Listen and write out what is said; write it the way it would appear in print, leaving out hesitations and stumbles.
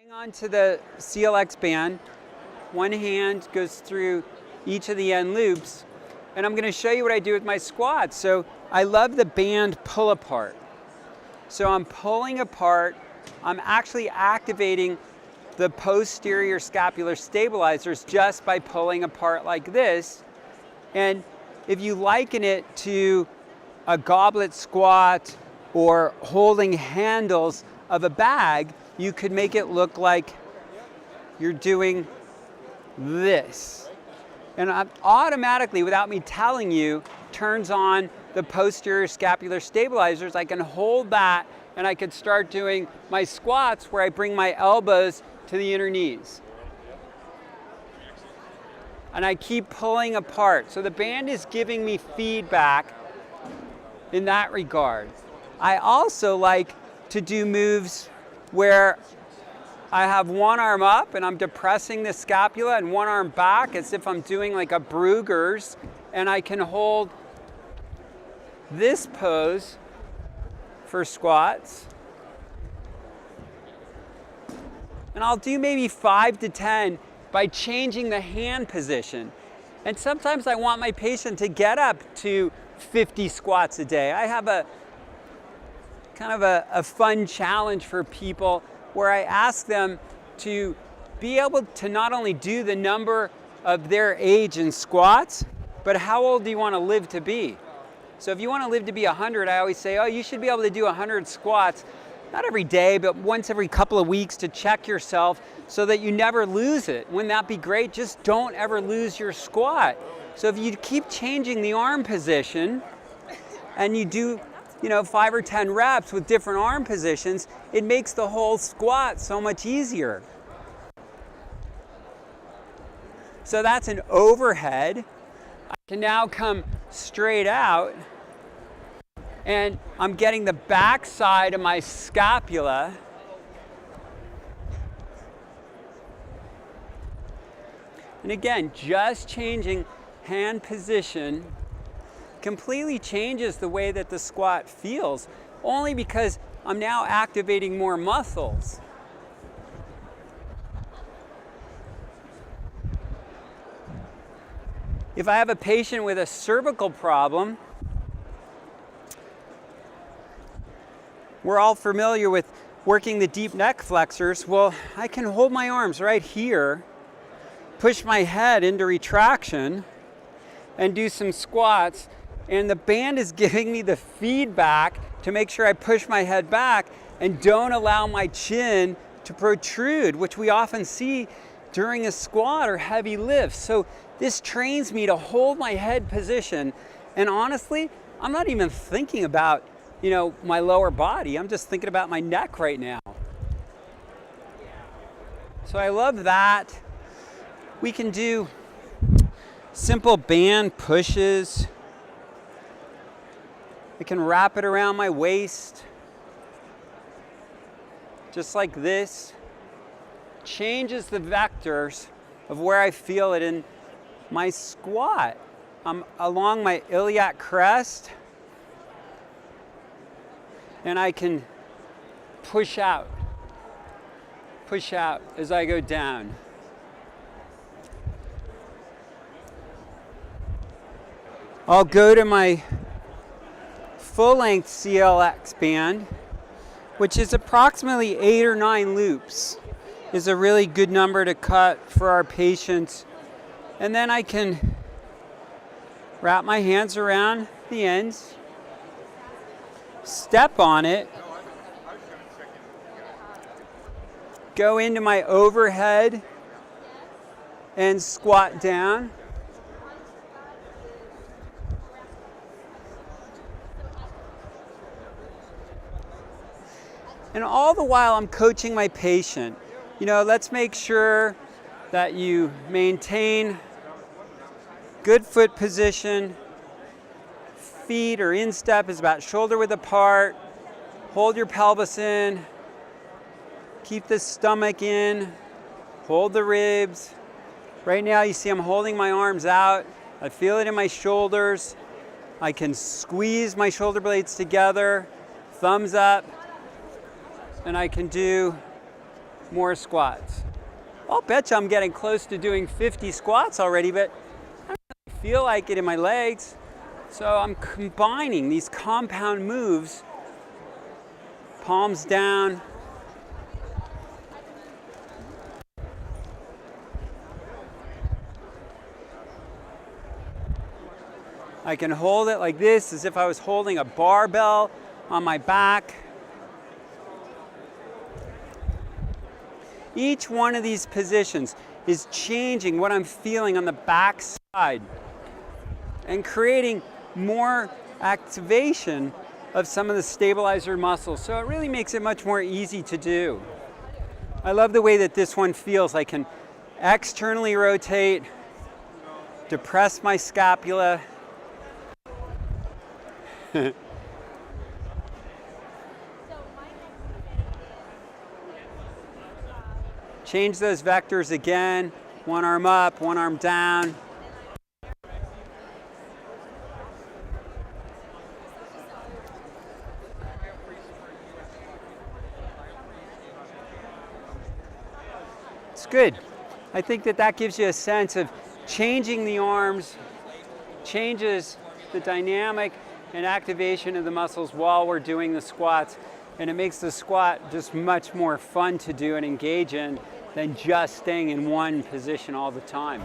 Hang on to the CLX band. One hand goes through each of the end loops, and I'm going to show you what I do with my squats. So I love the band pull apart. So I'm pulling apart. I'm actually activating the posterior scapular stabilizers just by pulling apart like this. And if you liken it to a goblet squat or holding handles of a bag, you could make it look like you're doing this. And automatically, without me telling you, turns on the posterior scapular stabilizers. I can hold that and I could start doing my squats where I bring my elbows to the inner knees. And I keep pulling apart. So the band is giving me feedback in that regard. I also like to do moves where I have one arm up and I'm depressing the scapula and one arm back as if I'm doing like a Brugger's, and I can hold this pose for squats. And I'll do maybe 5 to 10 by changing the hand position. And sometimes I want my patient to get up to 50 squats a day. I have a kind of a fun challenge for people where I ask them to be able to not only do the number of their age in squats, but how old do you want to live to be? So if you want to live to be 100, I always say, oh, you should be able to do 100 squats, not every day, but once every couple of weeks to check yourself so that you never lose it. Wouldn't that be great? Just don't ever lose your squat. So if you keep changing the arm position and you do 5 or 10 reps with different arm positions, it makes the whole squat so much easier. So that's an overhead. I can now come straight out and I'm getting the back side of my scapula. And again, just changing hand position completely changes the way that the squat feels, only because I'm now activating more muscles. If I have a patient with a cervical problem, we're all familiar with working the deep neck flexors. Well, I can hold my arms right here, push my head into retraction, and do some squats. And the band is giving me the feedback to make sure I push my head back and don't allow my chin to protrude, which we often see during a squat or heavy lift. So this trains me to hold my head position. And honestly, I'm not even thinking about, my lower body. I'm just thinking about my neck right now. So I love that. We can do simple band pushes. I can wrap it around my waist, just like this. Changes the vectors of where I feel it in my squat. I'm along my iliac crest, and I can push out as I go down. I'll go to my full-length CLX band, which is approximately 8 or 9 loops, is a really good number to cut for our patients. And then I can wrap my hands around the ends, step on it, go into my overhead and squat down. And all the while I'm coaching my patient. Let's make sure that you maintain good foot position. Feet or instep is about shoulder width apart. Hold your pelvis in. Keep the stomach in. Hold the ribs. Right now you see I'm holding my arms out. I feel it in my shoulders. I can squeeze my shoulder blades together. Thumbs up. And I can do more squats. I'll bet you I'm getting close to doing 50 squats already, but I don't really feel like it in my legs. So I'm combining these compound moves, palms down. I can hold it like this as if I was holding a barbell on my back. Each one of these positions is changing what I'm feeling on the back side and creating more activation of some of the stabilizer muscles. So it really makes it much more easy to do. I love the way that this one feels. I can externally rotate, depress my scapula. Change those vectors again. One arm up, one arm down. It's good. I think that gives you a sense of changing the arms, changes the dynamic and activation of the muscles while we're doing the squats. And it makes the squat just much more fun to do and engage in than just staying in one position all the time.